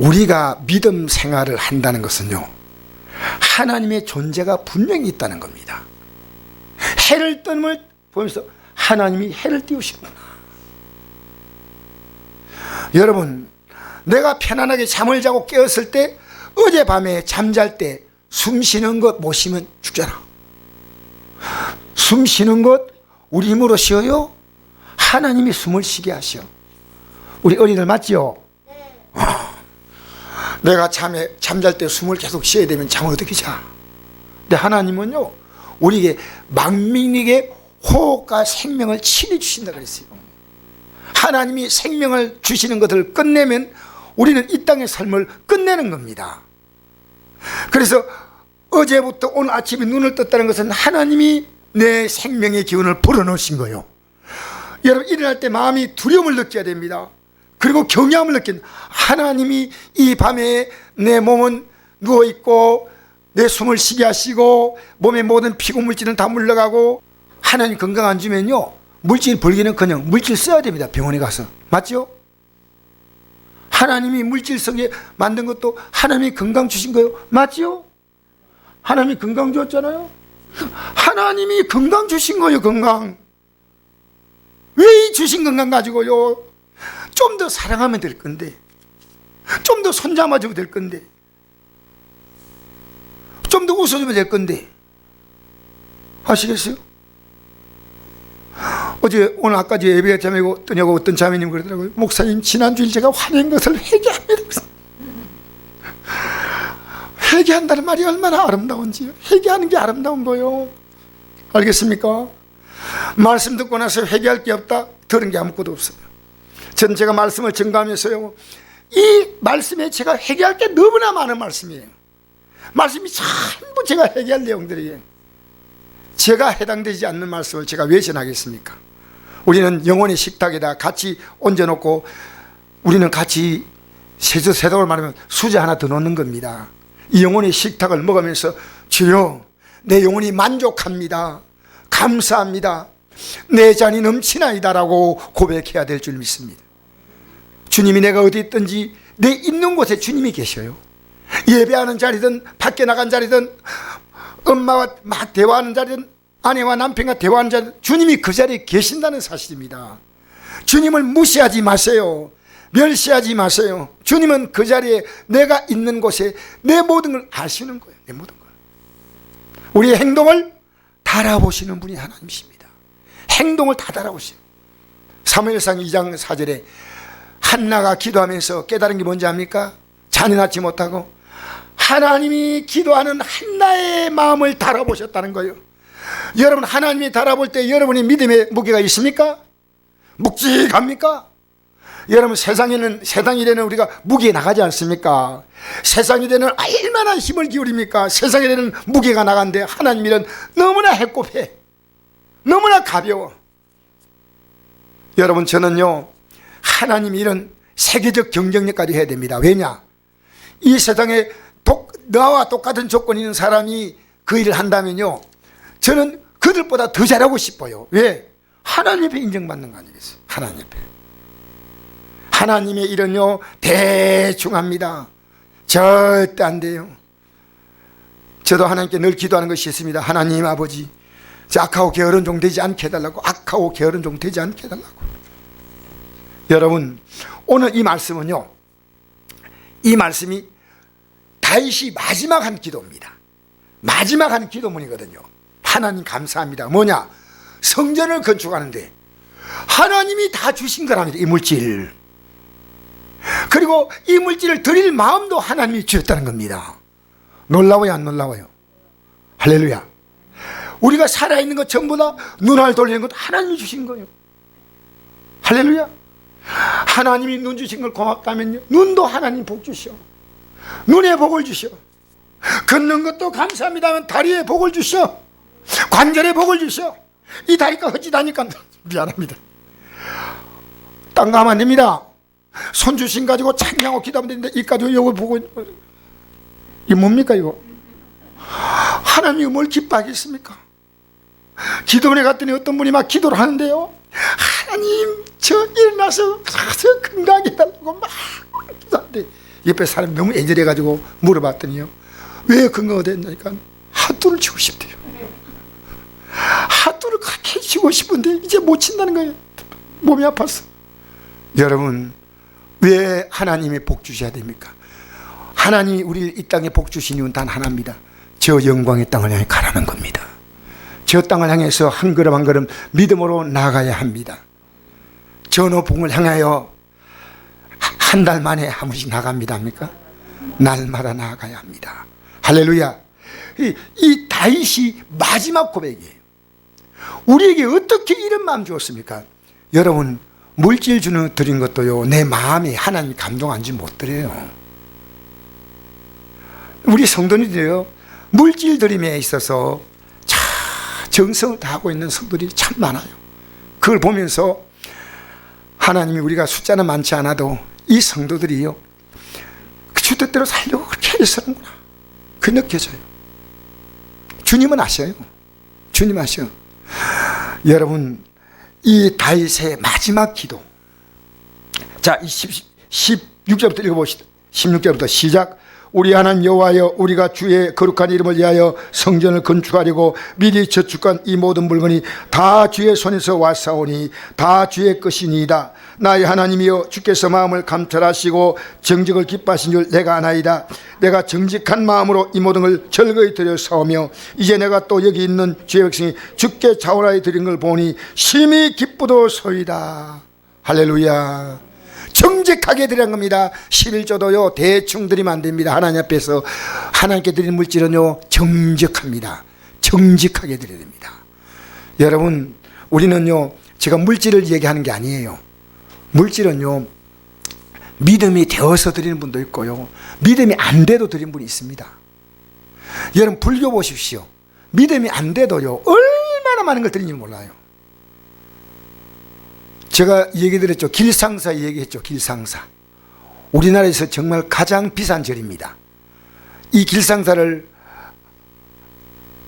우리가 믿음 생활을 한다는 것은요, 하나님의 존재가 분명히 있다는 겁니다. 해를 뜸을 보면서 하나님이 해를 띄우시구나. 여러분, 내가 편안하게 잠을 자고 깨었을 때, 어젯밤에 잠잘 때 숨 쉬는 것 못 쉬면 죽잖아. 숨 쉬는 것 우리 힘으로 쉬어요? 하나님이 숨을 쉬게 하셔. 우리 어린이들 맞지요? 내가 잠잘 때 숨을 계속 쉬어야 되면 잠을 어떻게 자? 근데 하나님은요, 우리에게 만민에게 호흡과 생명을 친히 주신다 그랬어요. 하나님이 생명을 주시는 것을 끝내면 우리는 이 땅의 삶을 끝내는 겁니다. 그래서 어제부터 오늘 아침에 눈을 떴다는 것은 하나님이 내 생명의 기운을 불어넣으신 거예요. 여러분, 일어날 때 마음이 두려움을 느껴야 됩니다. 그리고 경외함을 느낀다. 하나님이 이 밤에 내 몸은 누워있고 내 숨을 쉬게 하시고 몸의 모든 피고 물질은 다 물러가고, 하나님 건강 안 주면요, 물질 벌기는커녕 물질 써야 됩니다. 병원에 가서. 맞죠? 하나님이 물질 속에 만든 것도 하나님이 건강 주신 거예요. 맞죠? 하나님이 건강 주었잖아요. 하나님이 건강 주신 거예요. 건강. 왜 이 주신 건강 가지고요, 좀 더 사랑하면 될 건데, 좀 더 손잡아주면 될 건데, 좀 더 웃어주면 될 건데, 아시겠어요? 오늘 아까 예배 자매고 뜨냐고 어떤 자매님 그러더라고요. 목사님, 지난주일 제가 화낸 것을 회개합니다. 회개한다는 말이 얼마나 아름다운지요. 회개하는 게 아름다운 거요. 알겠습니까? 말씀 듣고 나서 회개할 게 없다, 들은 게 아무것도 없어요. 전 제가 말씀을 증거하면서요, 이 말씀에 제가 회개할 게 너무나 많은 말씀이에요. 말씀이 전부 제가 회개할 내용들이에요. 제가 해당되지 않는 말씀을 제가 왜 전하겠습니까? 우리는 영혼의 식탁에다 같이 얹어놓고, 우리는 같이 세독을 말하면 수저 하나 더 넣는 겁니다. 이 영혼의 식탁을 먹으면서, 주여, 내 영혼이 만족합니다, 감사합니다, 내 잔이 넘치나이다라고 고백해야 될 줄 믿습니다. 주님이 내가 어디 있든지 내 있는 곳에 주님이 계셔요. 예배하는 자리든 밖에 나간 자리든 엄마와 대화하는 자리든 아내와 남편과 대화하는 자리든 주님이 그 자리에 계신다는 사실입니다. 주님을 무시하지 마세요. 멸시하지 마세요. 주님은 그 자리에, 내가 있는 곳에 내 모든 걸 아시는 거예요. 내 모든 걸. 우리의 행동을 달아보시는 분이 하나님이십니다. 행동을 다 달아보시는. 사무엘상 2장 4절에 한나가 기도하면서 깨달은 게 뭔지 압니까? 자녀 낳지 못하고 하나님이 기도하는 한나의 마음을 달아보셨다는 거예요. 여러분, 하나님이 달아볼 때 여러분의 믿음의 무게가 있습니까? 묵직합니까? 여러분, 세상이라는 우리가 무게 나가지 않습니까? 세상이라는 얼마나 힘을 기울입니까? 세상이라는 무게가 나간데 하나님이란 너무나 해꼽해, 너무나 가벼워. 여러분, 저는요, 하나님이 이런 세계적 경쟁력까지 해야 됩니다. 왜냐? 이 세상에 나와 똑같은 조건이 있는 사람이 그 일을 한다면요, 저는 그들보다 더 잘하고 싶어요. 왜? 하나님 앞에 인정받는 거 아니겠어요? 하나님 앞에. 하나님의 일은요, 대충합니다. 절대 안 돼요. 저도 하나님께 늘 기도하는 것이 있습니다. 하나님 아버지, 악하고 게으른 종 되지 않게 해달라고. 악하고 게으른 종 되지 않게 해달라고. 여러분, 오늘 이 말씀은요, 이 말씀이 다윗이 마지막 한 기도입니다. 마지막 한 기도문이거든요. 하나님 감사합니다. 뭐냐? 성전을 건축하는데 하나님이 다 주신 거랍니다. 이 물질. 그리고 이 물질을 드릴 마음도 하나님이 주셨다는 겁니다. 놀라워요, 안 놀라워요? 할렐루야. 우리가 살아있는 것 전부 다, 눈알 돌리는 것도 하나님이 주신 거예요. 할렐루야. 하나님이 눈 주신 걸 고맙다면요, 눈도 하나님 복 주셔. 눈에 복을 주셔. 걷는 것도 감사합니다 하면 다리에 복을 주셔. 관절에 복을 주셔. 이 다리가 헛짓하니까 미안합니다. 딴 거 하면 안 됩니다. 손 주신 가지고 찬양하고 기도하면 되는데 이 가지고 이걸 보고, 이게 뭡니까 이거? 하나님이 뭘 기뻐하겠습니까? 기도원에 갔더니 어떤 분이 막 기도를 하는데요, 하나님 저 일어나서 건강해 달라고 막 기도하는데 옆에 사람이 너무 애절해가지고 물어봤더니요, 왜 건강가 됐냐니까 핫도를 치고 싶대요. 핫도를 그렇게 치고 싶은데 이제 못 친다는 거예요. 몸이 아팠어. 여러분, 왜 하나님이 복 주셔야 됩니까? 하나님이 우리 이 땅에 복 주신 이유는 단 하나입니다. 저 영광의 땅을 향해 가라는 겁니다. 저 땅을 향해서 한 걸음 한 걸음 믿음으로 나아가야 합니다. 저 높음을 향하여 한 달 만에 한 번씩 나갑니다. 합니까? 날마다 나아가야 합니다. 할렐루야. 이 다윗이 마지막 고백이에요. 우리에게 어떻게 이런 마음 주었습니까? 여러분, 물질 주는 드린 것도요, 내 마음이 하나님 감동 안 주면 못 드려요. 우리 성도님들이요, 물질 드림에 있어서 참 정성을 다하고 있는 성도들이 참 많아요. 그걸 보면서 하나님이 우리가 숫자는 많지 않아도 이 성도들이요, 그 주 뜻대로 살려고 그렇게 애쓰는구나, 그 느껴져요. 주님은 아셔요. 주님 아셔. 여러분, 이 다윗의 마지막 기도, 자, 16절부터 읽어봅시다. 16절부터 시작. 우리 하나님 여호와여, 우리가 주의 거룩한 이름을 위하여 성전을 건축하려고 미리 저축한 이 모든 물건이 다 주의 손에서 왔사오니 다 주의 것이니이다. 나의 하나님이여, 주께서 마음을 감찰하시고 정직을 기뻐하신 줄 내가 아나이다. 내가 정직한 마음으로 이 모든 걸 즐거이 드려 사오며 이제 내가 또 여기 있는 주의 백성이 주께 자원하여 드린 걸 보니 심히 기쁘도소이다. 할렐루야. 정직하게 드리는 겁니다. 11조도요 대충 드리면 안 됩니다. 하나님 앞에서 하나님께 드리는 물질은요 정직합니다. 정직하게 드려야 됩니다. 여러분, 우리는요, 제가 물질을 얘기하는 게 아니에요. 물질은요, 믿음이 되어서 드리는 분도 있고요, 믿음이 안 돼도 드리는 분이 있습니다. 여러분, 불교 보십시오. 믿음이 안 돼도요 얼마나 많은 걸 드리는지 몰라요. 제가 얘기 드렸죠. 길상사 얘기했죠. 길상사. 우리나라에서 정말 가장 비싼 절입니다. 이 길상사를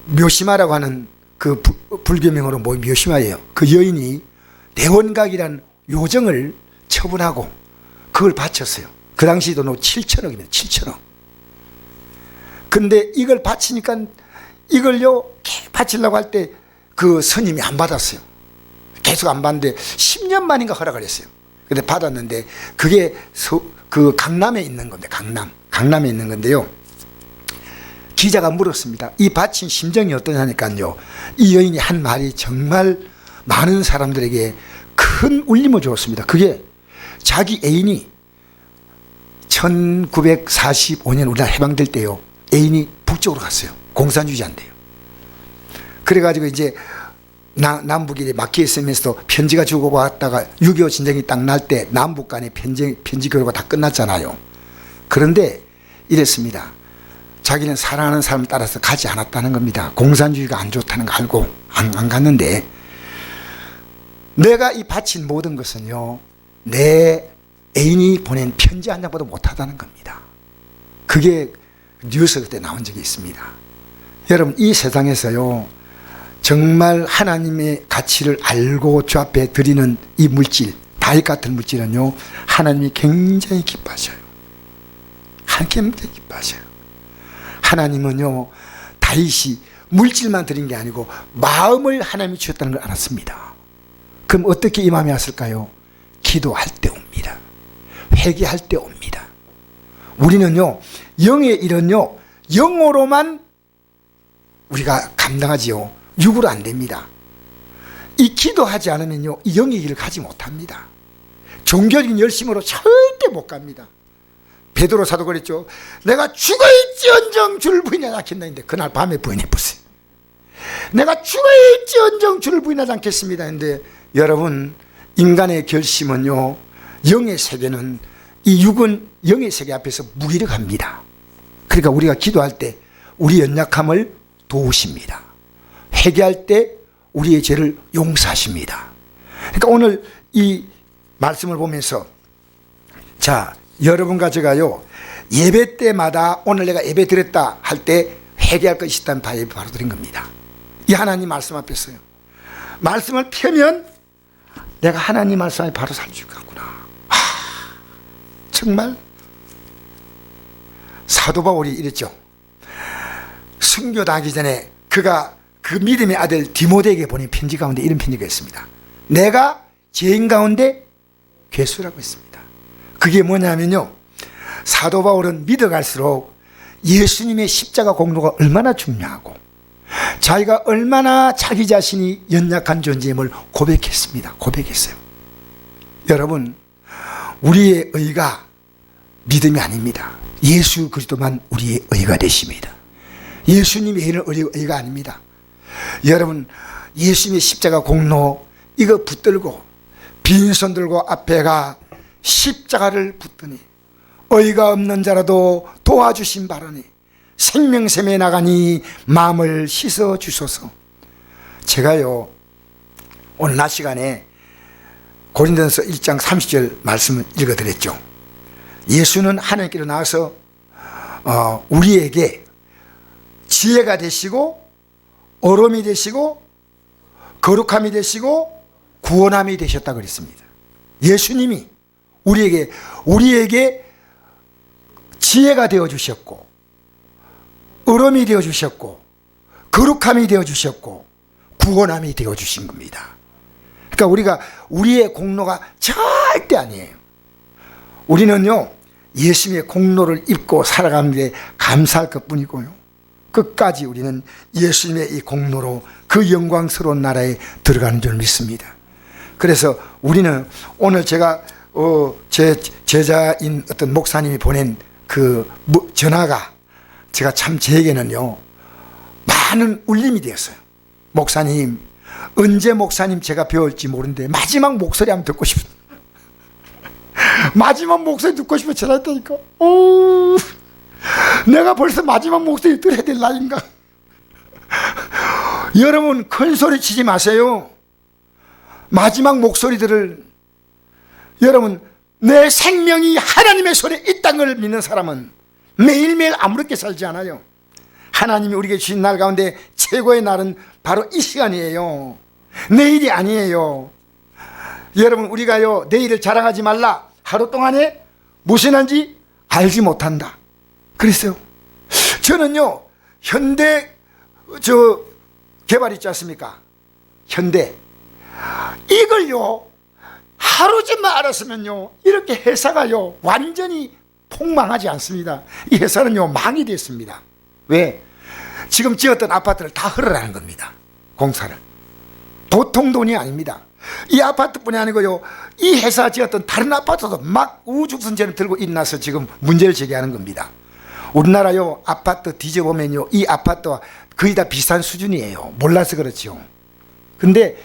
묘시마라고 하는 그 불교명으로 뭐 묘시마예요. 그 여인이 대원각이라는 요정을 처분하고 그걸 바쳤어요. 그 당시 돈 7천억입니다. 7천억. 근데 이걸 바치니까 이걸요 바치려고 할 때 그 스님이 안 받았어요. 계속 안 받는데 10년 만인가 허락을 했어요. 근데 받았는데 그게 그 강남에 있는 건데, 강남에 있는 건데요, 기자가 물었습니다. 이 바친 심정이 어떠냐니까요, 이 여인이 한 말이 정말 많은 사람들에게 큰 울림을 주었습니다. 그게 자기 애인이 1945년 우리나라 해방될 때요, 애인이 북쪽으로 갔어요. 공산주의자인데요. 그래가지고 이제 남북이 막혀 있으면서도 편지가 주고받다가 6.25 전쟁이 딱 날 때 남북 간의 편지 교류가 다 끝났잖아요. 그런데 이랬습니다. 자기는 사랑하는 사람을 따라서 가지 않았다는 겁니다. 공산주의가 안 좋다는 거 알고 안 갔는데, 내가 이 바친 모든 것은요 내 애인이 보낸 편지 한 장보다 못하다는 겁니다. 그게 뉴스 그때 나온 적이 있습니다. 여러분, 이 세상에서요 정말 하나님의 가치를 알고 주 앞에 드리는 이 물질, 다윗 같은 물질은요 하나님이 굉장히 기뻐하셔요. 굉장히 기뻐하셔요. 하나님은요 다윗이 물질만 드린 게 아니고 마음을 하나님이 주셨다는 걸 알았습니다. 그럼 어떻게 이 마음이 왔을까요? 기도할 때 옵니다. 회개할 때 옵니다. 우리는요 영의 일은요 영어로만 우리가 감당하지요 육으로 안 됩니다. 이 기도하지 않으면요 이 영의 길을 가지 못합니다. 종교적인 열심으로 절대 못 갑니다. 베드로 사도 그랬죠. 내가 죽어있지언정 주를 부인하지 않겠나 했는데 그날 밤에 부인해보세요. 내가 죽어있지언정 주를 부인하지 않겠습니다 했는데, 여러분, 인간의 결심은요 영의 세계는, 이 육은 영의 세계 앞에서 무기력합니다. 그러니까 우리가 기도할 때 우리 연약함을 도우십니다. 회개할 때 우리의 죄를 용서하십니다. 그러니까 오늘 이 말씀을 보면서, 자, 여러분과 제가요 예배 때마다 오늘 내가 예배 드렸다 할 때 회개할 것이 있다는 바에 바로 드린 겁니다. 이 하나님 말씀 앞에서요 말씀을 펴면 내가 하나님 말씀에 바로 살 수 있겠구나. 정말 사도 바울이 이랬죠. 순교당하기 전에 그가 그 믿음의 아들 디모데에게 보낸 편지 가운데 이런 편지가 있습니다. 내가 죄인 가운데 괴수라고 했습니다. 그게 뭐냐면요, 사도 바울은 믿어갈수록 예수님의 십자가 공로가 얼마나 중요하고 자기가 얼마나 자기 자신이 연약한 존재임을 고백했습니다. 고백했어요. 여러분, 우리의 의가 믿음이 아닙니다. 예수 그리스도만 우리의 의가 되십니다. 예수님 외에는 우리의 의가 아닙니다. 여러분, 예수님의 십자가 공로 이거 붙들고 빈손 들고 앞에 가 십자가를 붙더니 의가 없는 자라도 도와주신 바라니 생명샘에 나가니 마음을 씻어 주소서. 제가요 오늘 낮 시간에 고린도전서 1장 30절 말씀을 읽어드렸죠. 예수는 하나님께로 나와서 우리에게 지혜가 되시고 어려움이 되시고 거룩함이 되시고 구원함이 되셨다고 그랬습니다. 예수님이 우리에게 지혜가 되어주셨고 어려움이 되어주셨고 거룩함이 되어주셨고 구원함이 되어주신 겁니다. 그러니까 우리의 공로가 절대 아니에요. 우리는요 예수님의 공로를 입고 살아가는데 감사할 것뿐이고요, 끝까지 우리는 예수님의 이 공로로 그 영광스러운 나라에 들어가는 줄 믿습니다. 그래서 우리는 오늘 제가 제 제자인 어떤 목사님이 보낸 그 전화가 제가 참 제게는요 많은 울림이 되었어요. 목사님, 언제 목사님 제가 배울지 모르는데 마지막 목소리 한번 듣고 싶어요. 마지막 목소리 듣고 싶어 전화했다니까. 내가 벌써 마지막 목소리 들어야 될 나이인가. 여러분, 큰 소리 치지 마세요. 마지막 목소리들을, 여러분, 내 생명이 하나님의 손에 있다는 걸 믿는 사람은 매일매일 아무렇게 살지 않아요. 하나님이 우리에게 주신 날 가운데 최고의 날은 바로 이 시간이에요. 내일이 아니에요. 여러분, 우리가요 내일을 자랑하지 말라. 하루 동안에 무슨 한지 알지 못한다 그랬어요. 저는요 현대 개발 있지 않습니까? 현대 이걸요 하루쯤만 알았으면요 이렇게 회사가요 완전히 폭망하지 않습니다. 이 회사는요 망이 됐습니다. 왜? 지금 지었던 아파트를 다 헐어라는 겁니다. 공사를. 보통 돈이 아닙니다. 이 아파트뿐이 아니고요 이 회사 지었던 다른 아파트도 막 우주선처럼 들고 일어나서 지금 문제를 제기하는 겁니다. 우리나라요 아파트 뒤져보면요 이 아파트와 거의 다 비슷한 수준이에요. 몰라서 그렇죠. 근데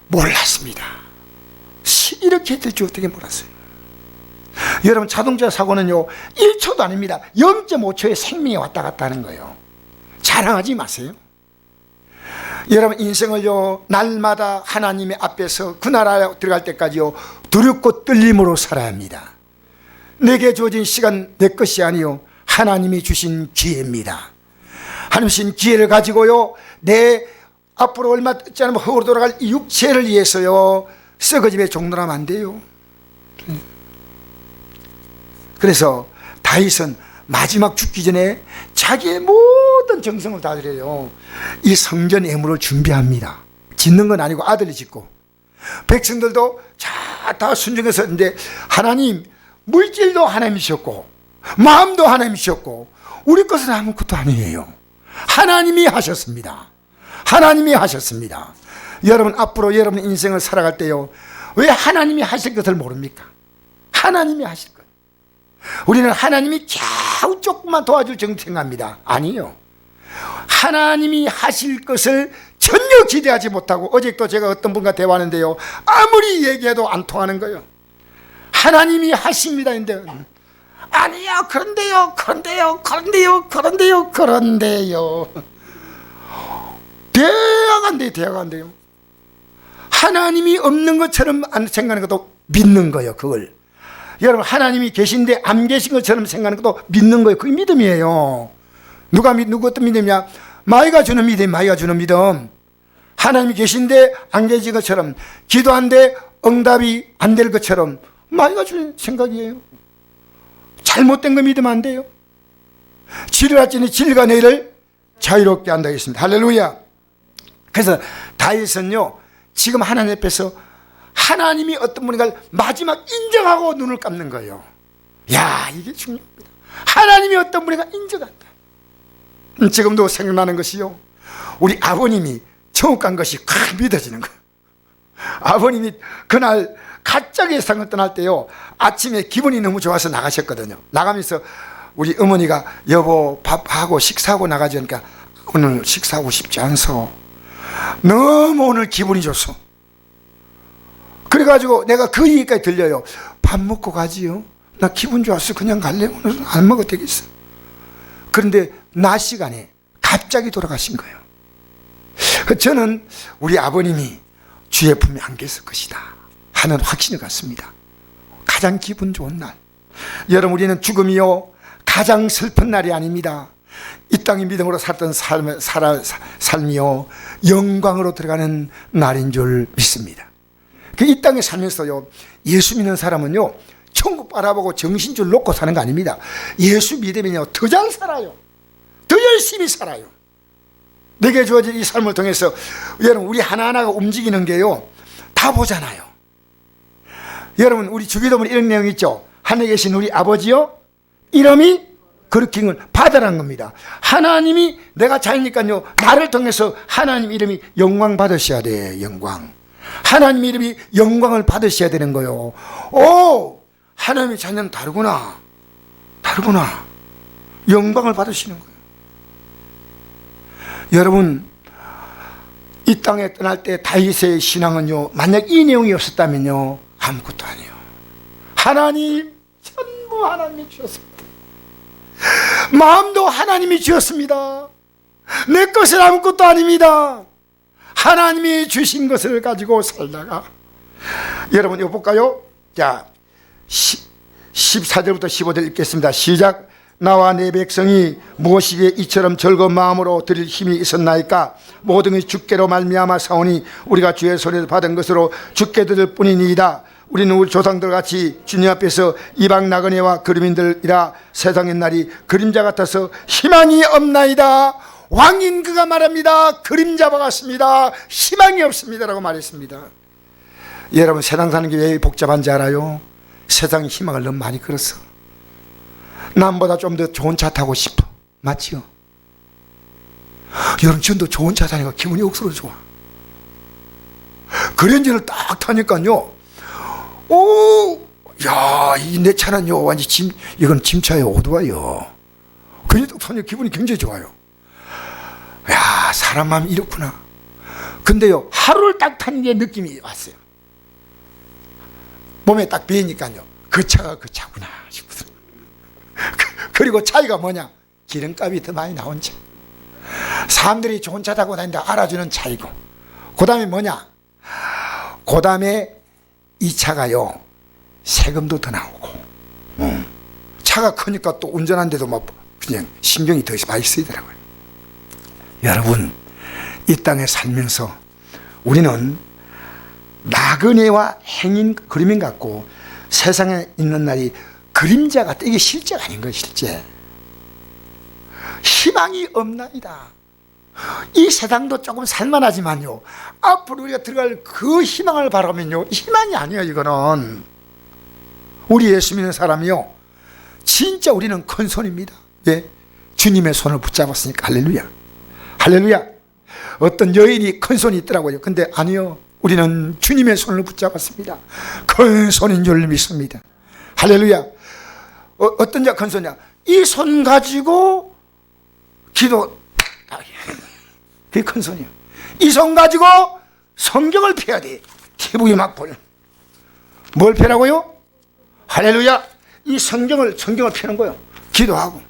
몰랐습니다. 이렇게 될 줄 어떻게 몰랐어요? 여러분, 자동차 사고는요 1초도 아닙니다. 0.5초에 생명이 왔다 갔다 하는 거예요. 자랑하지 마세요. 여러분, 인생을요 날마다 하나님의 앞에서 그 나라에 들어갈 때까지요 두렵고 떨림으로 살아야 합니다. 내게 주어진 시간 내 것이 아니요 하나님이 주신 기회입니다. 하나님 주신 기회를 가지고요 내 앞으로 얼마 있지 않으면 흙으로 돌아갈 이 육체를 위해서요 썩어짐에 종노하면 안 돼요. 그래서 다윗은 마지막 죽기 전에 자기의 모든 정성을 다 드려요. 이 성전 예물을 준비합니다. 짓는 건 아니고 아들이 짓고, 백성들도 다 순종해서 있는데 하나님, 물질도 하나님이셨고 마음도 하나님이셨고 우리 것은 아무것도 아니에요. 하나님이 하셨습니다. 하나님이 하셨습니다. 여러분, 앞으로 여러분 인생을 살아갈 때요 왜 하나님이 하실 것을 모릅니까? 하나님이 하실 것. 우리는 하나님이 겨우 조금만 도와줄 정도 생각합니다. 아니요, 하나님이 하실 것을 전혀 기대하지 못하고, 어제도 제가 어떤 분과 대화하는데요 아무리 얘기해도 안 통하는 거예요. 하나님이 하십니다 인데 아니요 그런데요 대화가 안 돼요. 하나님이 없는 것처럼 생각하는 것도 믿는 거예요. 그걸 여러분, 하나님이 계신데 안 계신 것처럼 생각하는 것도 믿는 거예요. 그게 믿음이에요. 누구 어떤 믿음이냐? 마귀가 주는 믿음, 마귀가 주는 믿음. 하나님이 계신데 안 계신 것처럼, 기도한데 응답이 안 될 것처럼 마귀가 주는 생각이에요. 잘못된 거 믿으면 안 돼요. 진리를 알지니 진리가 너희를 자유롭게 한다 했습니다. 할렐루야. 그래서 다윗은요, 지금 하나님 앞에서 하나님이 어떤 분인가를 마지막 인정하고 눈을 감는 거예요. 야, 이게 중요합니다. 하나님이 어떤 분인가 인정한다. 지금도 생각나는 것이요, 우리 아버님이 천국 간 것이 확 믿어지는 거예요. 아버님이 그날 갑자기 세상을 떠날 때요, 아침에 기분이 너무 좋아서 나가셨거든요. 나가면서 우리 어머니가 여보 밥하고 식사하고 나가지 않으니까 오늘 식사하고 싶지 않소. 너무 오늘 기분이 좋소. 그래가지고 내가 그 얘기까지 들려요. 밥 먹고 가지요. 나 기분 좋았어. 그냥 갈래. 오늘 안 먹어도 되겠어. 그런데 낮 시간에 갑자기 돌아가신 거예요. 저는 우리 아버님이 주의 품에 안 계실 것이다 하는 확신을 갖습니다. 가장 기분 좋은 날, 여러분, 우리는 죽음이요 가장 슬픈 날이 아닙니다. 이 땅의 믿음으로 살던 삶이요 영광으로 들어가는 날인 줄 믿습니다. 이 땅에 살면서요, 예수 믿는 사람은요 천국 바라보고 정신줄 놓고 사는 거 아닙니다. 예수 믿으면요 더 잘 살아요. 더 열심히 살아요. 내게 주어진 이 삶을 통해서 여러분, 우리 하나하나가 움직이는 게요 다 보잖아요. 여러분, 우리 주기도문에 이런 내용이 있죠. 하늘에 계신 우리 아버지요 이름이 거룩히 받으라는 겁니다. 하나님이, 내가 자니까요 나를 통해서 하나님 이름이 영광 받으셔야 돼. 영광. 하나님 이름이 영광을 받으셔야 되는 거예요. 오, 하나님의 자녀는 다르구나. 다르구나. 영광을 받으시는 거예요. 여러분, 이 땅에 떠날 때 다윗의 신앙은요, 만약 이 내용이 없었다면요 아무것도 아니에요. 하나님, 전부 하나님이 주셨습니다. 마음도 하나님이 주셨습니다. 내 것은 아무것도 아닙니다. 하나님이 주신 것을 가지고 살다가, 여러분 이거 볼까요? 자, 14절부터 15절 읽겠습니다. 시작. 나와 내 백성이 무엇이기에 이처럼 즐거운 마음으로 드릴 힘이 있었나이까? 모든 것이 주께로 말미암아 사오니 우리가 주의 손에서 받은 것으로 주께 드릴 뿐이니이다. 우리는 우리 조상들 같이 주님 앞에서 이방 나그네와 그림인들이라 세상의 날이 그림자 같아서 희망이 없나이다. 왕인 그가 말합니다. 그림자와 같습니다. 희망이 없습니다라고 말했습니다. 여러분, 세상 사는 게 왜 복잡한지 알아요? 세상이 희망을 너무 많이 걸었어. 남보다 좀 더 좋은 차 타고 싶어. 맞지요? 여러분, 전도 좋은 차 타니까 기분이 억수로 좋아. 그랜저를 딱 타니까요, 오, 야, 이 내 차는요 완전 이건 짐차예요. 오토바이요. 그냥 딱 타니까 기분이 굉장히 좋아요. 야, 사람 마음이 이렇구나. 근데요, 하루를 딱 타는 게 느낌이 왔어요. 몸에 딱 배이니까요, 그 차가 그 차구나 싶거든요. 그리고 차이가 뭐냐? 기름값이 더 많이 나온 차. 사람들이 좋은 차 타고 다닌다 알아주는 차이고, 그 다음에 뭐냐? 그 다음에 이 차가요 세금도 더 나오고, 차가 크니까 또 운전하는데도 막 그냥 신경이 더 많이 쓰이더라고요. 여러분, 이 땅에 살면서 우리는 나그네와 행인, 그림인 같고 세상에 있는 날이 그림자 같다. 이게 실제가 아닌 거예요. 실제 희망이 없나이다. 이 세상도 조금 살만하지만요, 앞으로 우리가 들어갈 그 희망을 바라면요 희망이 아니에요. 이거는 우리 예수 믿는 사람이요 진짜 우리는 큰 손입니다. 예? 주님의 손을 붙잡았으니까. 할렐루야, 할렐루야. 어떤 여인이 큰 손이 있더라고요. 근데 아니요, 우리는 주님의 손을 붙잡았습니다. 큰 손인 줄 믿습니다. 할렐루야. 어떤 자 큰 손이야? 이 손 가지고 기도, 그게 큰 손이야. 이 손 가지고 성경을 펴야 돼. TV 막볼. 뭘 펴라고요? 할렐루야. 이 성경을 펴는 거예요. 기도하고.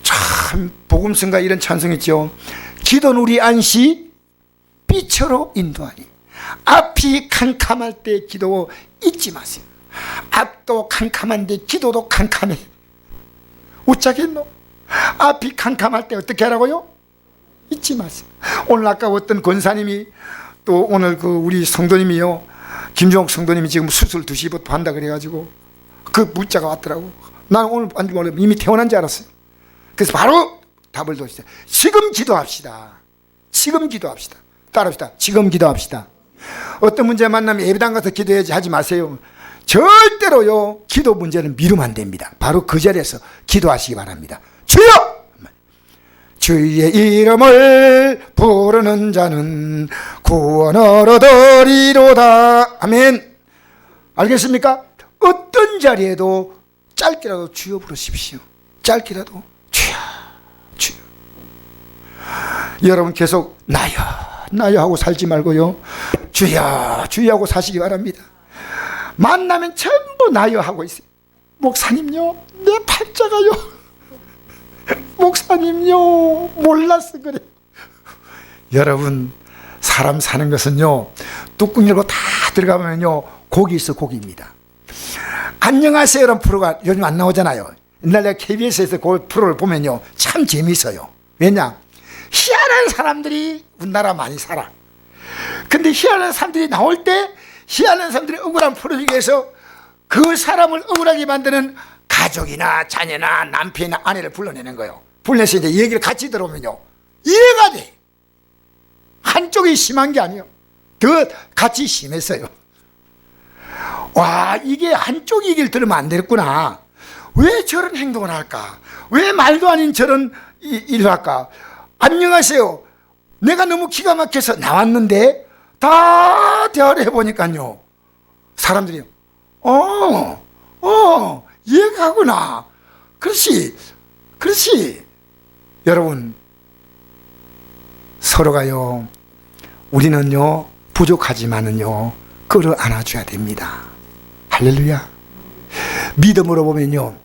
참, 복음성가 이런 찬송이 있죠. 기도는 우리 안시 빛으로 인도하니. 앞이 캄캄할 때 기도 잊지 마세요. 앞도 캄캄한데 기도도 캄캄해. 웃자겠노? 앞이 캄캄할 때 어떻게 하라고요? 잊지 마세요. 오늘 아까 어떤 권사님이, 또 오늘 그 우리 성도님이요, 김종욱 성도님이 지금 수술 2시부터 한다 그래가지고 그 문자가 왔더라고. 나는 오늘 안줄 몰라 이미 태어난 줄 알았어요. 그래서 바로 답을 줬어요. 지금 기도합시다. 지금 기도합시다. 따라합시다. 지금 기도합시다. 어떤 문제 만나면 예배당 가서 기도해야지 하지 마세요. 절대로요 기도 문제는 미루면 안 됩니다. 바로 그 자리에서 기도하시기 바랍니다. 주여! 주의 이름을 부르는 자는 구원을 얻으리로다. 아멘. 알겠습니까? 어떤 자리에도 짧게라도 주여 부르십시오. 짧게라도 주여 주여. 여러분 계속 나여 나여 하고 살지 말고요 주여 주여 하고 사시기 바랍니다. 만나면 전부 나여 하고 있어요. 목사님요 내 팔자가요 목사님요 몰라서 그래요. 여러분 사람 사는 것은요 뚜껑 열고 다 들어가면요 고기 있어 고기입니다. 안녕하세요 라는 프로가 요즘 안 나오잖아요. 옛날 내가 KBS에서 그 프로를 보면요 참 재미있어요. 왜냐 희한한 사람들이 우리나라 많이 살아. 근데 희한한 사람들이 나올 때 희한한 사람들이 억울한 풀어주기 위해서 그 사람을 억울하게 만드는 가족이나 자녀나 남편이나 아내를 불러내는 거예요. 불러내서 이제 얘기를 같이 들어오면요 이해가 돼. 한쪽이 심한 게 아니에요. 더 같이 심했어요. 와 이게 한쪽 얘기를 들으면 안 되겠구나. 왜 저런 행동을 할까? 왜 말도 아닌 저런 일을 할까? 안녕하세요. 내가 너무 기가 막혀서 나왔는데 다 대화를 해보니까요 사람들이 이해가구나. 그렇지 그렇지. 여러분 서로가요 우리는요 부족하지만은요 끌어 안아줘야 됩니다. 할렐루야. 믿음으로 보면요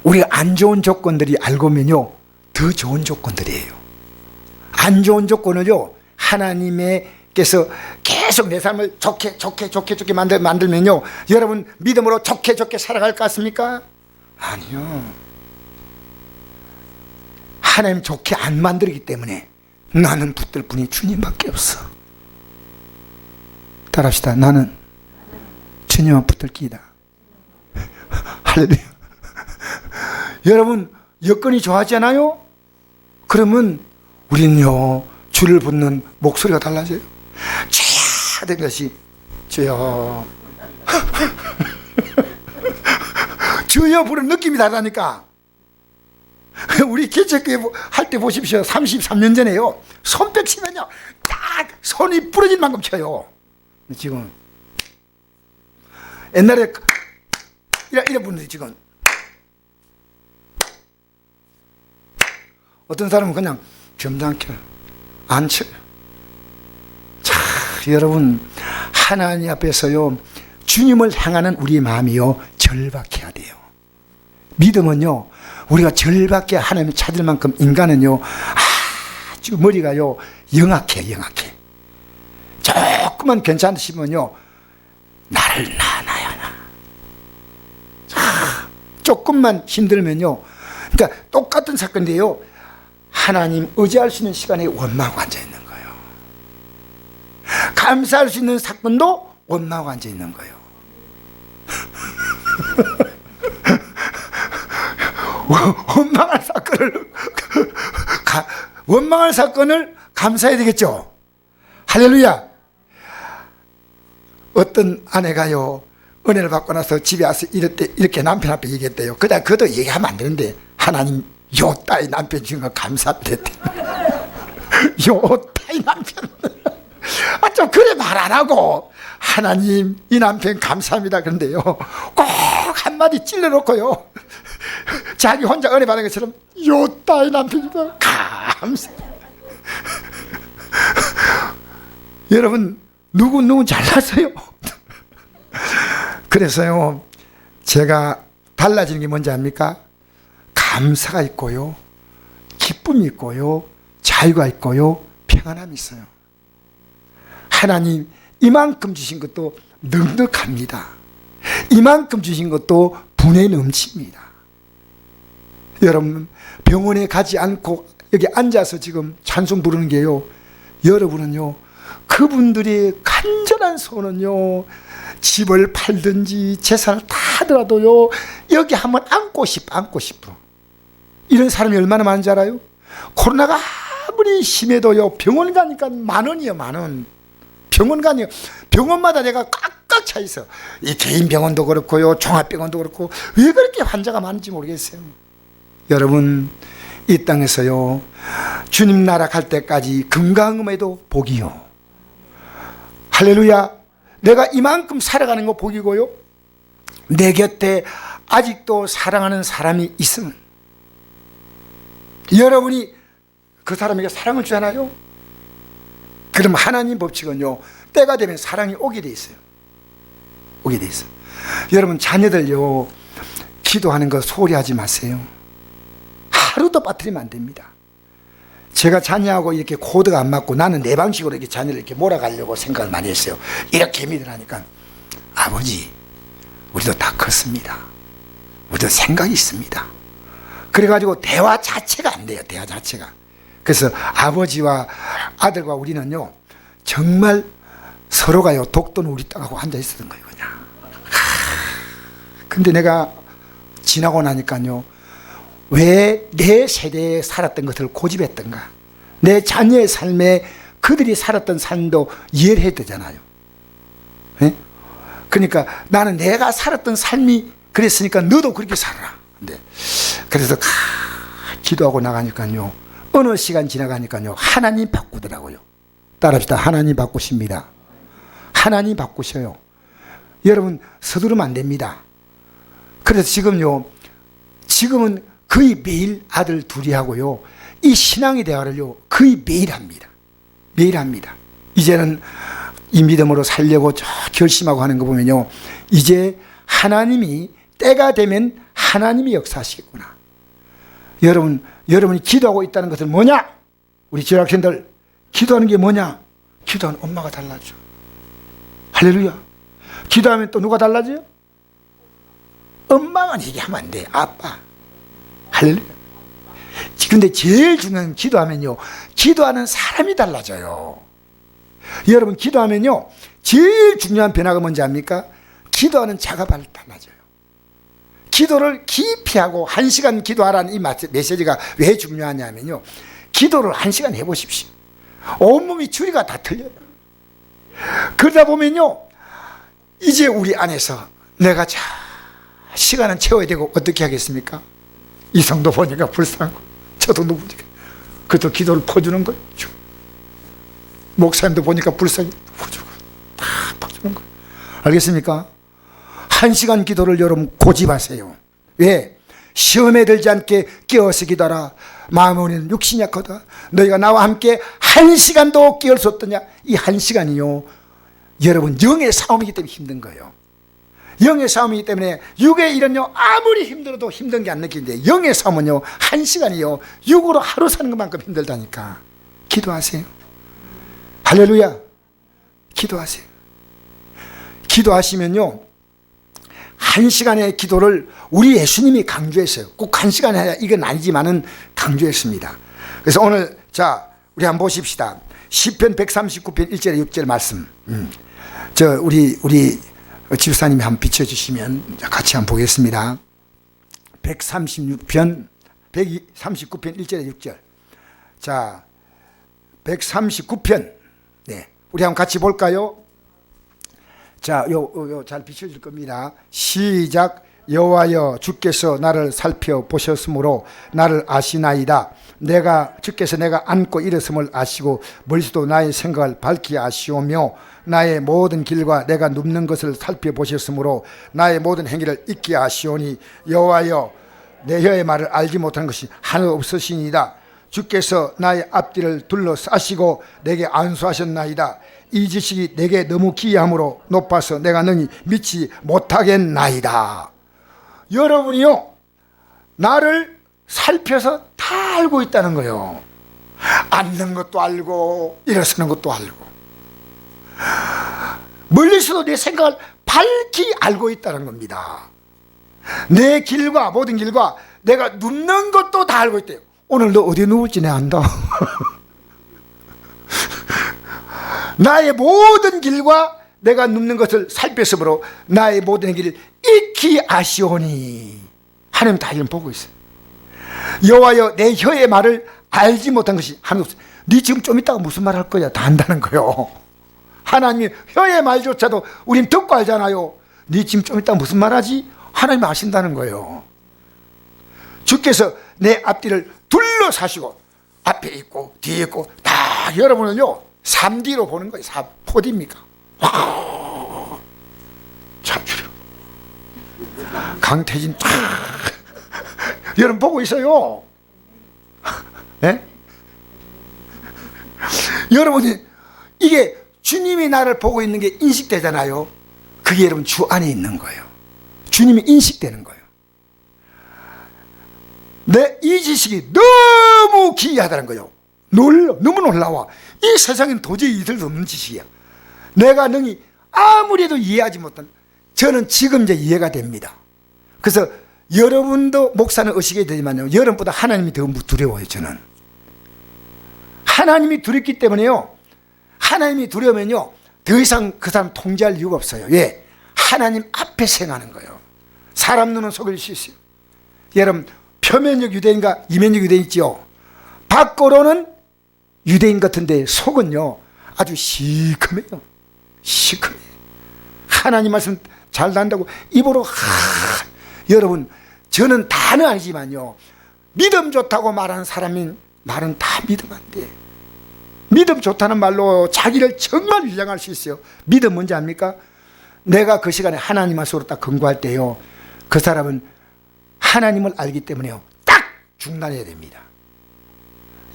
우리가 안 좋은 조건들이 알고 보면요 더 좋은 조건들이에요. 안 좋은 조건을요 하나님께서 계속 내 삶을 좋게 만들면요 여러분 믿음으로 좋게 살아갈 것 같습니까? 아니요. 하나님 좋게 안 만들기 때문에 나는 붙들 분이 주님밖에 없어. 따라합시다. 나는 주님만 붙들기다. 할렐루야. 여러분 여건이 좋아하잖아요. 그러면 우리는요 주를 붙는 목소리가 달라져요. 주여 된 것이 주여 주여 부르는 느낌이 다르다니까. 우리 개척교회 할 때 보십시오. 33년 전에요 손뼉 치면요 딱 손이 부러질 만큼 쳐요. 지금 옛날에 이런 분들이 지금 어떤 사람은 그냥 점잖게 안 쳐요. 자, 여러분 하나님 앞에서요 주님을 향하는 우리의 마음이요 절박해야 돼요. 믿음은요 우리가 절박해 하나님을 찾을 만큼 인간은요 아주 머리가요 영악해. 조금만 괜찮으시면요 나를 나야 나. 조금만 힘들면요 그러니까 똑같은 사건인데요 하나님 의지할 수 있는 시간에 원망하고 앉아있는 거예요. 감사할 수 있는 사건도 원망하고 앉아있는 거예요. 원망할 사건을 감사해야 되겠죠. 할렐루야. 어떤 아내가요 은혜를 받고 나서 집에 와서 이렇게 남편 앞에 얘기했대요. 그도 얘기하면 안 되는데 하나님 요 따위 남편 주신 거 감사드렸대. 요 따위 남편 좀 그래 말 안 하고 하나님 이 남편 감사합니다 그런데요 꼭 한마디 찔러놓고요 자기 혼자 은혜 받은 것처럼 요 따위 남편 주신 감사. 여러분 누군 잘났어요. 그래서요 제가 달라지는 게 뭔지 압니까? 감사가 있고요 기쁨이 있고요 자유가 있고요 평안함이 있어요. 하나님 이만큼 주신 것도 넉넉합니다. 이만큼 주신 것도 분에 넘칩니다. 여러분 병원에 가지 않고 여기 앉아서 지금 찬송 부르는 게요 여러분은요 그분들이 간절한 소원은요 집을 팔든지 재산을 다 하더라도요 여기 한번 안고 싶어. 이런 사람이 얼마나 많은지 알아요? 코로나가 아무리 심해도요, 병원 가니까 10,000원이요, 10,000원. 병원 가니요, 병원마다 내가 꽉꽉 차 있어. 이 개인 병원도 그렇고요, 종합병원도 그렇고, 왜 그렇게 환자가 많은지 모르겠어요. 여러분, 이 땅에서요, 주님 나라 갈 때까지 건강음에도 복이요. 할렐루야. 내가 이만큼 살아가는 거 복이고요, 내 곁에 아직도 사랑하는 사람이 있으면 여러분이 그 사람에게 사랑을 주잖아요. 그럼 하나님 법칙은요, 때가 되면 사랑이 오게 돼 있어요. 오게 돼 있어요. 여러분, 자녀들요, 기도하는 거 소홀히 하지 마세요. 하루도 빠뜨리면 안 됩니다. 제가 자녀하고 이렇게 코드가 안 맞고 나는 내 방식으로 이렇게 자녀를 이렇게 몰아가려고 생각을 많이 했어요. 이렇게 믿으라니까, 아버지, 우리도 다 컸습니다. 우리도 생각이 있습니다. 그래가지고 대화 자체가 안 돼요. 대화 자체가. 그래서 아버지와 아들과 우리는요, 정말 서로가요, 독도는 우리 땅하고 앉아 있었던 거예요, 그냥. 근데 내가 지나고 나니까요, 왜 내 세대에 살았던 것을 고집했던가, 내 자녀의 삶에 그들이 살았던 삶도 이해를 해야 되잖아요. 네? 그러니까 나는 내가 살았던 삶이 그랬으니까 너도 그렇게 살아라. 근데 그래서 기도하고 나가니까요, 어느 시간 지나가니까요, 하나님 바꾸더라고요. 따라합시다. 하나님 바꾸십니다. 하나님 바꾸셔요. 여러분, 서두르면 안 됩니다. 그래서 지금은 거의 매일 아들 둘이 하고요, 이 신앙의 대화를요, 거의 매일 합니다. 매일 합니다. 이제는 이 믿음으로 살려고 결심하고 하는 거 보면요, 이제 하나님이 때가 되면 하나님이 역사하시겠구나. 여러분이 기도하고 있다는 것은 뭐냐? 우리 지학생들, 기도하는 게 뭐냐? 기도하는 엄마가 달라져. 할렐루야. 기도하면 또 누가 달라져요? 엄마만 얘기하면 안 돼. 아빠. 할렐루야. 근데 제일 중요한, 기도하면요, 기도하는 사람이 달라져요. 여러분, 기도하면요, 제일 중요한 변화가 뭔지 압니까? 기도하는 자가 달라져요. 기도를 깊이 하고 1시간 기도하라는 이 메시지가 왜 중요하냐면요, 기도를 1시간 해보십시오. 온몸이 주리가 다 틀려요. 그러다 보면요, 이제 우리 안에서 내가 시간은 채워야 되고 어떻게 하겠습니까? 이성도 보니까 불쌍하고 저도 누구니까 그것도 기도를 퍼주는 거예요. 목사님도 보니까 불쌍해, 퍼주고 다 퍼주는 거예요. 알겠습니까? 1시간 기도를 여러분 고집하세요. 왜? 시험에 들지 않게 깨어서 기도하라. 마음에 우리는 육신이 약하다. 너희가 나와 함께 1시간도 깨울 수 없더냐. 이 1시간이요, 여러분, 영의 싸움이기 때문에 힘든 거예요. 영의 싸움이기 때문에 육의 일은요, 아무리 힘들어도 힘든 게 안 느끼는데, 영의 싸움은요, 1시간이요, 육으로 하루 사는 것만큼 힘들다니까. 기도하세요. 할렐루야. 기도하세요. 기도하시면요, 1시간의 기도를 우리 예수님이 강조했어요. 꼭 1시간 해야 이건 아니지만은 강조했습니다. 그래서 오늘 우리 한번 보십시다. 시편 139편 1절 6절 말씀. 우리 집사님이 한번 비춰주시면 같이 한번 보겠습니다. 139편 139편 1절에 6절. 139편. 네, 우리 한번 같이 볼까요? 잘 비춰질 겁니다. 시작. 여호와여, 주께서 나를 살펴보셨으므로 나를 아시나이다. 주께서 내가 앉고 일어섬을 아시고 멀리서도 나의 생각을 밝히 아시오며 나의 모든 길과 내가 눕는 것을 살펴보셨으므로 나의 모든 행위를 잊게 아시오니 여호와여, 내 혀의 말을 알지 못하는 것이 하늘 없으시니이다. 주께서 나의 앞뒤를 둘러싸시고 내게 안수하셨나이다. 이 지식이 내게 너무 기이함으로 높아서 내가 능히 믿지 못하겠나이다. 여러분이요, 나를 살펴서 다 알고 있다는 거예요. 앉는 것도 알고 일어서는 것도 알고 멀리서도 내 생각을 밝히 알고 있다는 겁니다. 내 길과 모든 길과 내가 눕는 것도 다 알고 있대요. 오늘 너 어디에 누울지 내가 안다. 나의 모든 길과 내가 눕는 것을 살폈으므로 나의 모든 길을 익히 아시오니. 하나님 다 이런 보고 있어요. 여호와여 내 혀의 말을 알지 못한 것이 하나도 없어요. 네 지금 좀 있다가 무슨 말 할 거야 다 안다는 거예요. 하나님이 혀의 말조차도 우린 듣고 알잖아요. 네 지금 좀 있다가 무슨 말 하지? 하나님 아신다는 거예요. 주께서 내 앞뒤를 둘러사시고 앞에 있고 뒤에 있고 다 여러분은요 3D로 보는 거예요. 4D입니까? 참주려 강태진 여러분 보고 있어요. 네? 여러분이 이게 주님이 나를 보고 있는 게 인식되잖아요. 그게 여러분 주 안에 있는 거예요. 주님이 인식되는 거예요. 내 이 지식이 너무 기이하다는 거예요. 너무 놀라워. 이 세상엔 도저히 있을 수 없는 지식이야. 내가 능히 아무리 해도 이해하지 못한, 저는 지금 이제 이해가 됩니다. 그래서 여러분도 목사는 의식이 되지만요, 여러분보다 하나님이 더 두려워요. 저는 하나님이 두렵기 때문에요, 하나님이 두려우면요 더 이상 그 사람 통제할 이유가 없어요. 왜? 하나님 앞에서 행하는 거예요. 사람 눈은 속일 수 있어요. 여러분 표면적 유대인과 이면적 유대인 있죠. 밖으로는 유대인 같은데 속은요 아주 시커매요. 시커매요. 하나님 말씀 잘 난다고 입으로 여러분 저는 다는 아니지만요, 믿음 좋다고 말하는 사람인 말은 다 믿으면 안 돼. 믿음 좋다는 말로 자기를 정말 위장할 수 있어요. 믿음 뭔지 압니까? 내가 그 시간에 하나님 말씀으로 딱 근거할 때요, 그 사람은 하나님을 알기 때문에요 딱 중단해야 됩니다.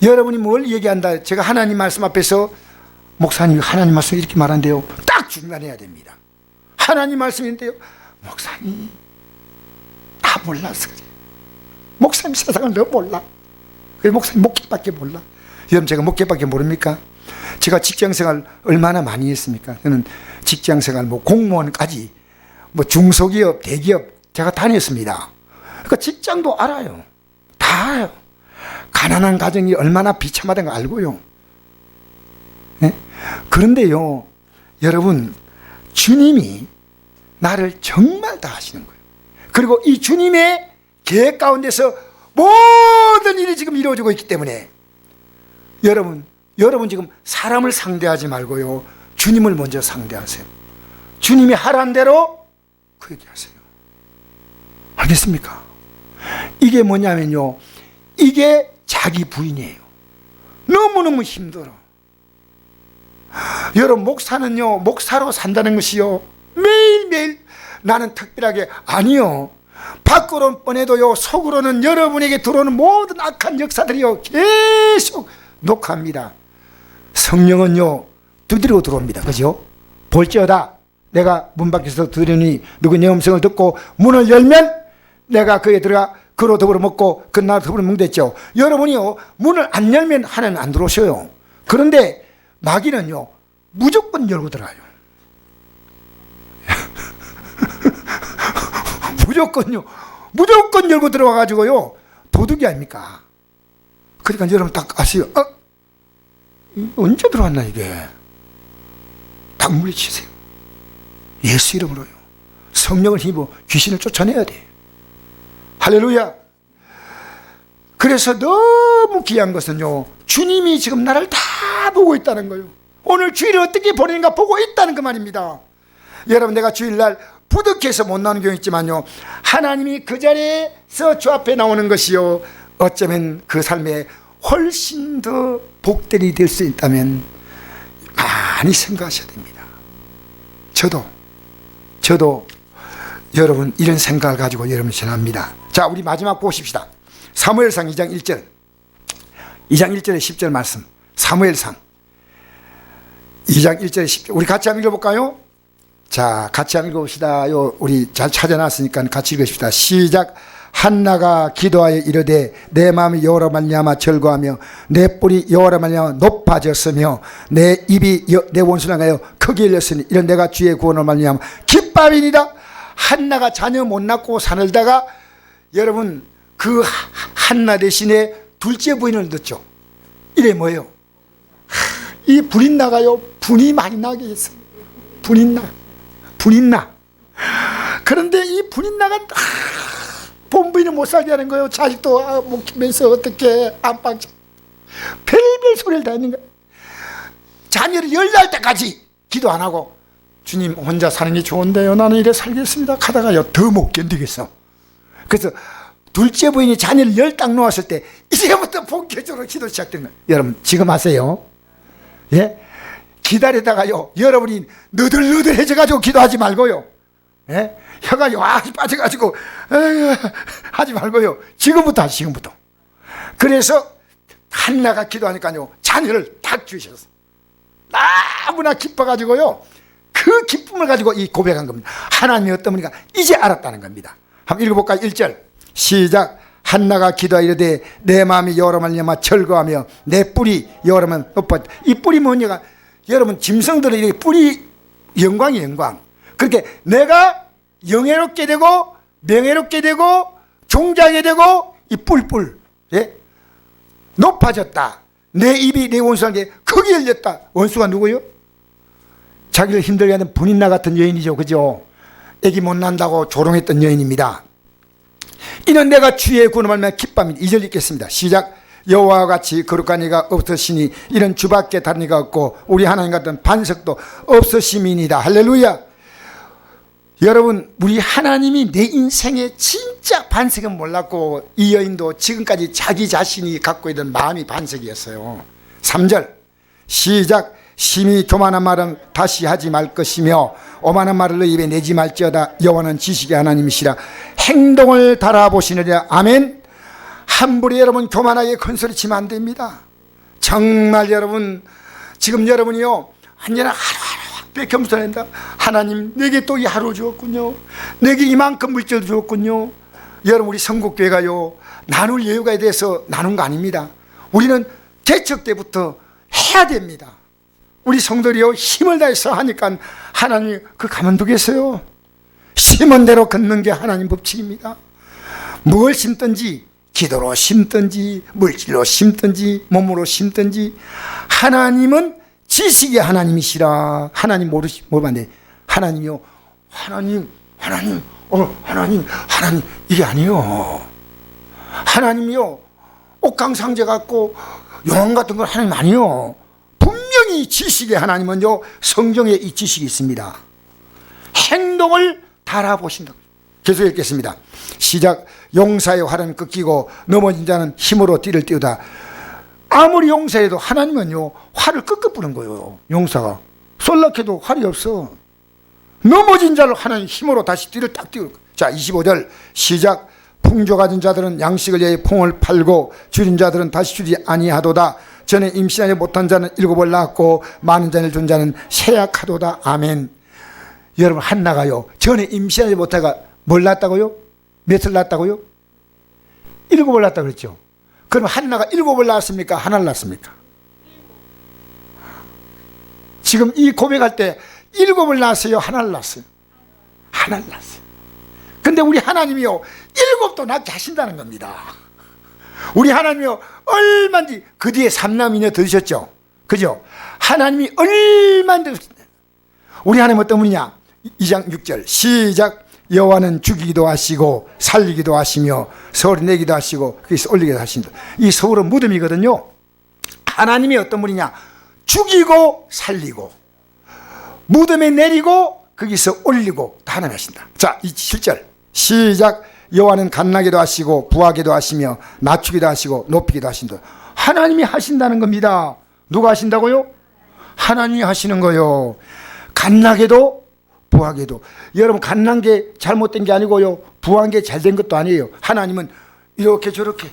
여러분이 뭘 얘기한다, 제가 하나님 말씀 앞에서 목사님 하나님 말씀 이렇게 말한대요, 딱 중단해야 됩니다. 하나님 말씀인데요, 목사님 다 몰라서 그래. 목사님 세상을 너무 몰라. 그래서 목사님 목회밖에 몰라. 여러분 제가 목회밖에 모릅니까? 제가 직장생활 얼마나 많이 했습니까? 저는 직장생활 뭐 공무원까지 뭐 중소기업 대기업 제가 다녔습니다. 그러니까 직장도 알아요. 다 알아요. 가난한 가정이 얼마나 비참하다는 거 알고요. 네? 그런데요 여러분 주님이 나를 정말 다 아시는 거예요. 그리고 이 주님의 계획 가운데서 모든 일이 지금 이루어지고 있기 때문에 여러분 지금 사람을 상대하지 말고요 주님을 먼저 상대하세요. 주님이 하라는 대로 그 얘기하세요. 알겠습니까? 이게 뭐냐면요, 이게 자기 부인이에요. 너무너무 힘들어. 여러분 목사는요 목사로 산다는 것이요 매일매일 나는 특별하게 아니요, 밖으로는 뻔해도요 속으로는 여러분에게 들어오는 모든 악한 역사들이요 계속 녹화합니다. 성령은요 두드리고 들어옵니다. 그죠? 볼지어다 내가 문 밖에서 들으니 누구 내 음성을 듣고 문을 열면 내가 그에 들어가 그로 더불어 먹고 그 나로 더불어 먹겠죠. 여러분이요 문을 안 열면 하나님 안 들어오셔요. 그런데 마귀는요 무조건 열고 들어가요. 무조건 열고 들어와 가지고요 도둑이 아닙니까? 그러니까 여러분 딱 아세요. 언제 들어왔나 이게. 딱 물리치세요. 예수 이름으로요. 성령을 힘입어 귀신을 쫓아내야 돼. 할렐루야. 그래서 너무 귀한 것은요 주님이 지금 나를 다 보고 있다는 거예요. 오늘 주일을 어떻게 보내는가 보고 있다는 그 말입니다. 여러분 내가 주일날 부득해서 못 나오는 경우 있지만요, 하나님이 그 자리에서 주 앞에 나오는 것이요 어쩌면 그 삶에 훨씬 더 복들이 될 수 있다면 많이 생각하셔야 됩니다. 저도 여러분 이런 생각을 가지고 여러분 전합니다. 자, 우리 마지막 보십시다. 사무엘상 2장 1절 10절 말씀. 사무엘상 2장 1절에 10절 우리 같이 한번 읽어볼까요? 자, 같이 한번 읽어봅시다. 우리 잘 찾아놨으니까 같이 읽으십시다. 시작. 한나가 기도하여 이르되 내 마음이 여호와로 말미암아 절거하며 내 뿔이 여호와로 말미암아 높아졌으며 내 입이 내 원수를 향하여 크게 열렸으니 이런 내가 주의 구원을 말미암아 기뻐하리이다. 한나가 자녀 못 낳고 살다가 여러분 그 한나 대신에 둘째 부인을 넣었죠. 이래 뭐예요? 이 불이 나가요. 분이 많이 나게 했어요. 분이 나. 그런데 이 분이 나간 본부인은 못 살게 하는 거예요. 자식도 못 키면서 어떻게 안방 별별 소리를 다 하는 거예요. 자녀를 열날 때까지 기도 안 하고 주님 혼자 사는 게 좋은데요, 나는 이래 살겠습니다 가다가요 더 못 견디겠어. 그래서 둘째 부인이 자녀를 열 딱 놓았을 때 이제부터 본격적으로 기도 시작된 거예요. 여러분 지금 하세요. 예? 기다리다가요 여러분이 너덜너덜해져 가지고 기도하지 말고요, 예? 혀가 요아히 빠져가지고 하지 말고요, 지금부터 하시. 지금부터. 그래서 한나가 기도하니까요 자녀를 딱 주셨어. 너무나 기뻐가지고요 그 기쁨을 가지고 이 고백한 겁니다. 하나님이 어떤 분인가 이제 알았다는 겁니다. 한번 읽어볼까요? 1절 시작. 한나가 기도하이르되 내 마음이 여호와로 말미암아 즐거워하며 내 뿔이 여호와로 높았다. 이 뿔이 뭐냐가 여러분 짐승들은 이 뿔이 영광이 영광. 그렇게 내가 영예롭게 되고 명예롭게 되고 종자하게 되고 이 뿔 예? 높아졌다. 내 입이 내 원수에게 크게 열렸다. 원수가 누구요? 자기를 힘들게 하는 분인나 같은 여인이죠. 그죠? 애기 못 난다고 조롱했던 여인입니다. 이는 내가 주의 구원을 말미암아 기뻐합니다. 2절 읽겠습니다. 시작. 여호와와 같이 거룩한 이가 없으시니 이는 주밖에 다른 이가 없고 우리 하나님 같은 반석도 없으심이니이다. 할렐루야. 여러분 우리 하나님이 내 인생의 진짜 반석은 몰랐고 이 여인도 지금까지 자기 자신이 갖고 있던 마음이 반석이었어요. 3절 시작. 심히 교만한 말은 다시 하지 말 것이며 오만한 말을 너 입에 내지 말지어다. 여호와는 지식의 하나님이시라. 행동을 달아보시느냐. 아멘. 함부로 여러분 교만하게 큰소리치면 안 됩니다. 정말 여러분 지금 여러분이요 언제나 하루하루 겸손한다. 하나님 내게 또 이 하루 주었군요. 내게 이만큼 물질 주었군요. 여러분 우리 성국교회가요 나눌 여유가 돼서 나눈 거 아닙니다. 우리는 개척 때부터 해야 됩니다. 우리 성도들이요 힘을 다해서 하니까 하나님 그 가만두겠어요? 심은 대로 걷는 게 하나님 법칙입니다. 뭘 심든지 기도로 심든지 물질로 심든지 몸으로 심든지 하나님은 지식의 하나님이시라. 하나님 모르면 안 돼. 하나님이요 하나님 이게 아니요. 하나님이요 옥강상제 같고 용왕 같은 건 하나님 아니요. 분명히 지식의 하나님은요 성경에 이 지식이 있습니다. 행동을 달아보신다. 계속 읽겠습니다. 시작. 용사의 활은 꺾이고 넘어진 자는 힘으로 띠를 띄우다. 아무리 용사해도 하나님은요 활을 꺾어 부는 거예요. 용사가 쏠락해도 활이 없어. 넘어진 자를 하나님 힘으로 다시 띠를 딱 띄울 거예요. 자 25절 시작. 풍조 가진 자들은 양식을 위해 풍을 팔고 줄인 자들은 다시 주지 아니하도다. 전에 임신하지 못한 자는 7을 낳았고 많은 자를 둔 자는 세약하도다. 아멘. 여러분 한나가요 전에 임신하지 못하가 뭘 낳았다고요? 몇을 낳았다고요? 7을 낳았다 그랬죠. 그럼 한나가 7을 낳았습니까? 하나를 낳았습니까? 지금 이 고백할 때 7을 낳았어요? 하나를 낳았어요? 하나를 낳았어요. 근데 우리 하나님이요 7도 낳게 하신다는 겁니다. 우리 하나님이요 얼마든지 그 뒤에 3남이녀 들으셨죠? 그죠? 하나님이 얼마든지 우리 하나님 어떤 분이냐? 2장 6절 시작. 여호와는 죽이기도 하시고 살리기도 하시며 서울에 내기도 하시고 거기서 올리기도 하신다. 이 서울은 무덤이거든요. 하나님이 어떤 분이냐? 죽이고 살리고 무덤에 내리고 거기서 올리고 다 하나님 하신다. 자 7절 시작. 여호와는 간나기도 하시고 부하기도 하시며 낮추기도 하시고 높이기도 하신다. 하나님이 하신다는 겁니다. 누가 하신다고요? 하나님이 하시는 거요. 간나게도 부하게도. 여러분 갓난 게 잘못된 게 아니고요 부한 게 잘된 것도 아니에요. 하나님은 이렇게 저렇게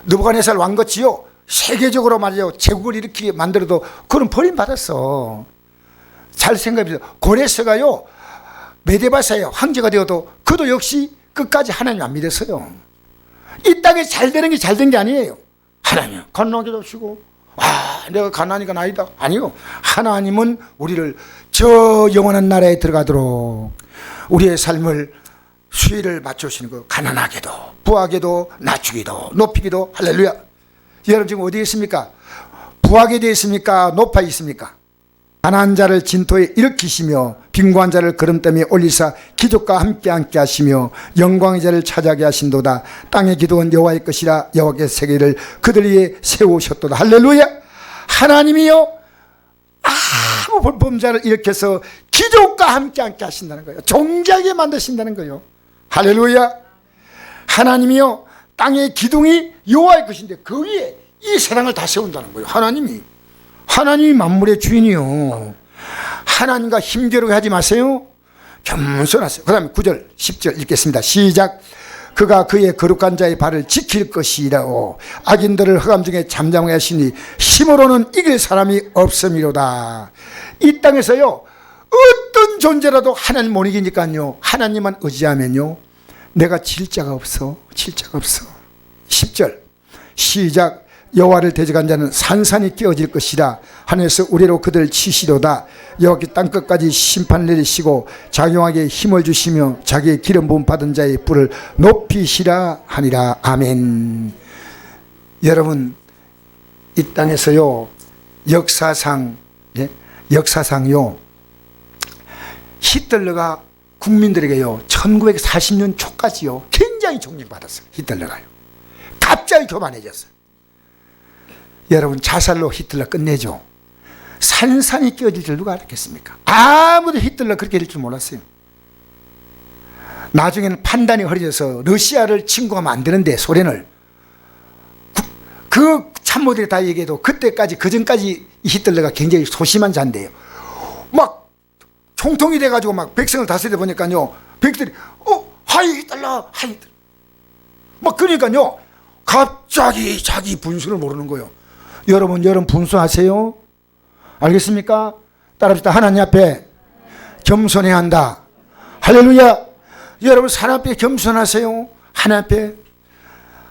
느부갓네살 왕같이요 세계적으로 말이요 제국을 이렇게 만들어도 그건 버림받았어. 잘 생각해보세요. 고레스가요 메데바사의 황제가 되어도 그도 역시 끝까지 하나님 안 믿었어요. 이 땅에 잘 되는 게 잘 된 게 아니에요. 하나님 갓나기도 하시고 내가 가난이가 아니다. 아니요. 하나님은 우리를 저 영원한 나라에 들어가도록 우리의 삶을 수위를 맞추시는 거예요. 가난하게도 부하게도 낮추기도 높이기도. 할렐루야. 여러분 지금 어디에 있습니까? 부하게 되어 있습니까? 높아 있습니까? 가난한 자를 진토에 일으키시며 빈곤한 자를 걸음더미에 올리사 기족과 함께 앉게 하시며 영광의 자를 차지하게 하신도다. 땅의 기둥은 여호와의 것이라 여호와의 세계를 그들 위에 세우셨도다. 할렐루야. 하나님이요 아무 범죄자를 일으켜서 기족과 함께 앉게 하신다는 거예요. 존귀하게 만드신다는 거예요. 할렐루야. 하나님이요 땅의 기둥이 여호와의 것인데 그 위에 이 세상을 다 세운다는 거예요. 하나님이 만물의 주인이요. 하나님과 힘겨루게 하지 마세요. 겸손하세요. 그 다음에 9절 10절 읽겠습니다. 시작. 그가 그의 거룩한 자의 발을 지킬 것이라고 악인들을 흑암 중에 잠잠하게 하시니 힘으로는 이길 사람이 없음이로다. 이 땅에서요 어떤 존재라도 하나님 못 이기니까요 하나님만 의지하면요 내가 질 자가 없어. 10절 시작. 여호와를 대적한 자는 산산이 깨어질 것이라. 하늘에서 우레로 그들을 치시도다. 여호와께 땅끝까지 심판을 내리시고 장용하게 힘을 주시며 자기의 기름 부음 받은 자의 뿔을 높이시라 하니라. 아멘. 여러분 이 땅에서요 역사상요 히틀러가 국민들에게요 1940년 초까지요 굉장히 존경받았어요. 히틀러가요 갑자기 교만해졌어요. 여러분 자살로 히틀러 끝내죠. 산산이 끼어질 줄 누가 알았겠습니까? 아무도 히틀러 그렇게 될 줄 몰랐어요. 나중에는 판단이 흐려져서 러시아를 침공하면 안 되는데 소련을 그 참모들이 다 얘기해도 그때까지 그전까지 히틀러가 굉장히 소심한 자인데요 막 총통이 돼가지고 막 백성을 다스리다 보니까요 백성들이 하이 히틀러 막 그러니까요 갑자기 자기 분수를 모르는 거예요. 여러분 분수하세요? 알겠습니까? 따라합시다. 하나님 앞에 겸손해야 한다. 할렐루야. 여러분 하나님 앞에 겸손하세요. 하나님 앞에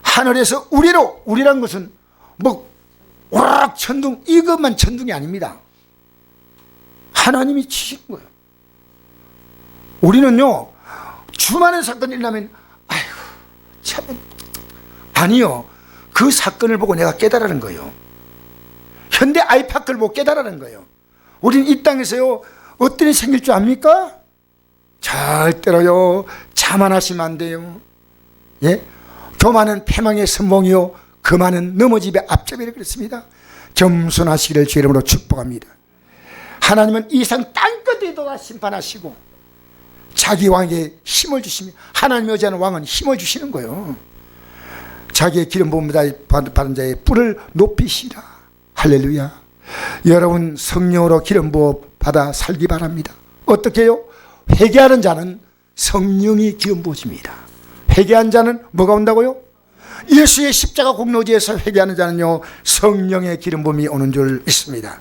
하늘에서 우리란 것은 뭐 오락 천둥 이것만 천둥이 아닙니다. 하나님이 치시는 거예요. 우리는요 수많은 사건이 일어나면 아이고 참 아니요 그 사건을 보고 내가 깨달은 거예요. 현대 아이파크를 보고 깨달은 거예요. 우리는 이 땅에서요 어떤 일이 생길 줄 압니까? 절대로요 자만하시면 안 돼요. 예? 교만은 패망의 선봉이요 거만은 넘어집의 앞잡이라 그랬습니다. 겸손하시기를 주의 이름으로 축복합니다. 하나님은 이 상 땅끝에도 다 심판하시고 자기 왕에게 힘을 주시며 하나님이 의지하는 왕은 힘을 주시는 거예요. 자기의 기름 부음 받은 자의 뿔을 높이시라. 할렐루야. 여러분 성령으로 기름 부어 받아 살기 바랍니다. 어떻게 해요? 회개하는 자는 성령이 기름 부어집니다. 회개한 자는 뭐가 온다고요? 예수의 십자가 공로지에서 회개하는 자는요 성령의 기름 부음이 오는 줄 믿습니다.